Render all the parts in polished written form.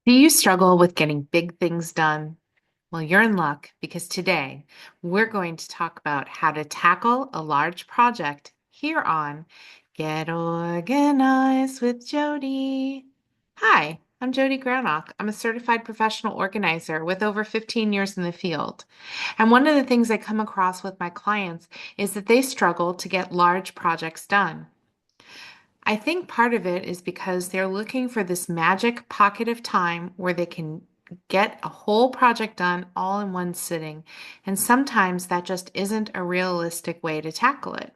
Do you struggle with getting big things done? Well, you're in luck because today we're going to talk about how to tackle a large project here on Get Organized with Jodi. Hi, I'm Jodi Granock. I'm a certified professional organizer with over 15 years in the field. And one of the things I come across with my clients is that they struggle to get large projects done. I think part of it is because they're looking for this magic pocket of time where they can get a whole project done all in one sitting. And sometimes that just isn't a realistic way to tackle it.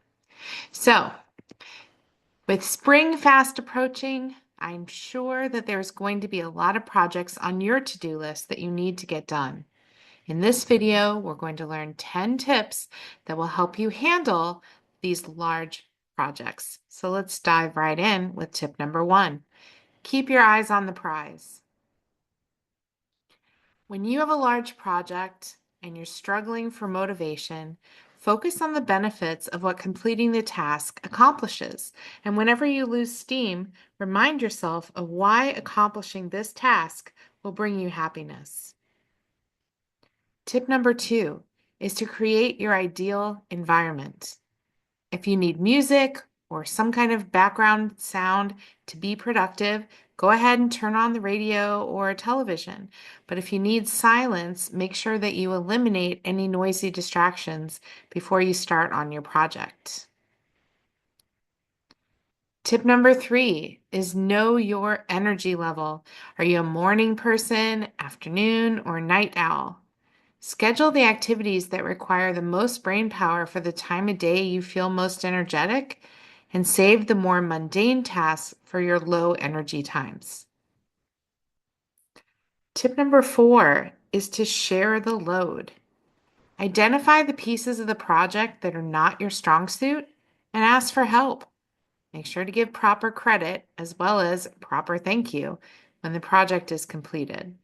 So, with spring fast approaching, I'm sure that there's going to be a lot of projects on your to-do list that you need to get done. In this video, we're going to learn 10 tips that will help you handle these large projects. So let's dive right in with tip number 1. Keep your eyes on the prize. When you have a large project and you're struggling for motivation, focus on the benefits of what completing the task accomplishes. And whenever you lose steam, remind yourself of why accomplishing this task will bring you happiness. Tip number 2 is to create your ideal environment. If you need music or some kind of background sound to be productive, go ahead and turn on the radio or television. But if you need silence, make sure that you eliminate any noisy distractions before you start on your project. Tip number 3 is know your energy level. Are you a morning person, afternoon, or night owl? Schedule the activities that require the most brain power for the time of day you feel most energetic, and save the more mundane tasks for your low energy times. Tip number 4 is to share the load. Identify the pieces of the project that are not your strong suit and ask for help. Make sure to give proper credit as well as proper thank you when the project is completed.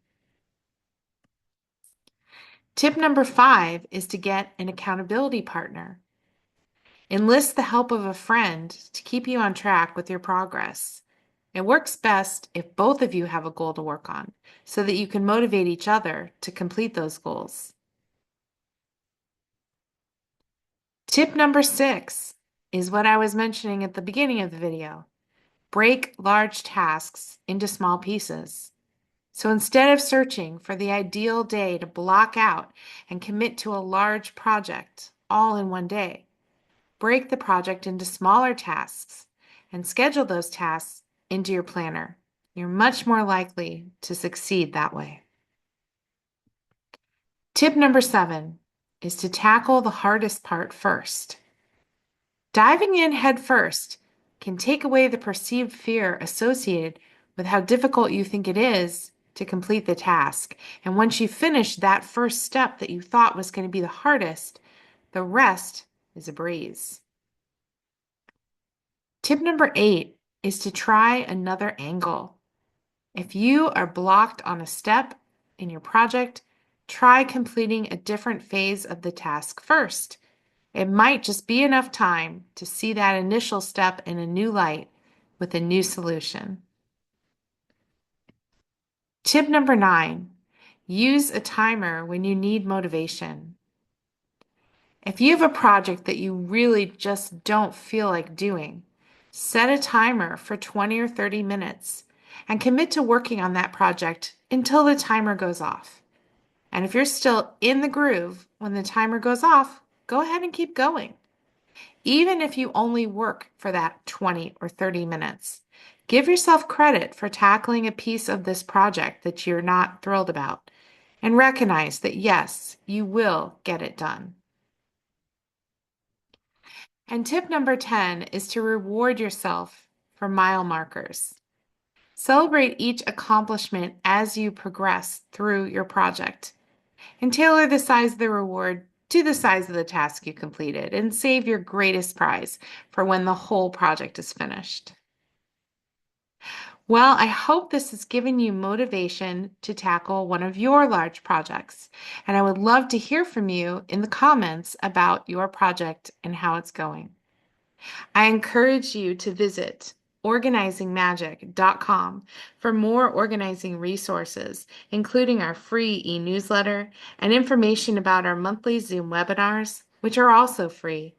Tip number 5 is to get an accountability partner. Enlist the help of a friend to keep you on track with your progress. It works best if both of you have a goal to work on so that you can motivate each other to complete those goals. Tip number 6 is what I was mentioning at the beginning of the video. Break large tasks into small pieces. So instead of searching for the ideal day to block out and commit to a large project all in one day, break the project into smaller tasks and schedule those tasks into your planner. You're much more likely to succeed that way. Tip number 7 is to tackle the hardest part first. Diving in head first can take away the perceived fear associated with how difficult you think it is to complete the task. And once you finish that first step that you thought was going to be the hardest, the rest is a breeze. Tip number 8 is to try another angle. If you are blocked on a step in your project, try completing a different phase of the task first. It might just be enough time to see that initial step in a new light with a new solution. Tip number 9, use a timer when you need motivation. If you have a project that you really just don't feel like doing, set a timer for 20 or 30 minutes and commit to working on that project until the timer goes off. And if you're still in the groove when the timer goes off, go ahead and keep going. Even if you only work for that 20 or 30 minutes, give yourself credit for tackling a piece of this project that you're not thrilled about and recognize that yes, you will get it done. And tip number 10 is to reward yourself for mile markers. Celebrate each accomplishment as you progress through your project and tailor the size of the reward to the size of the task you completed and save your greatest prize for when the whole project is finished. Well, I hope this has given you motivation to tackle one of your large projects, and I would love to hear from you in the comments about your project and how it's going. I encourage you to visit organizingmagic.com for more organizing resources, including our free e-newsletter and information about our monthly Zoom webinars, which are also free.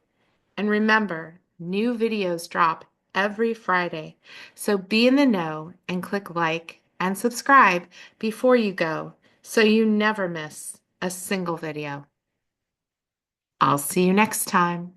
And remember, new videos drop every Friday, so be in the know and click like and subscribe before you go so you never miss a single video. I'll see you next time.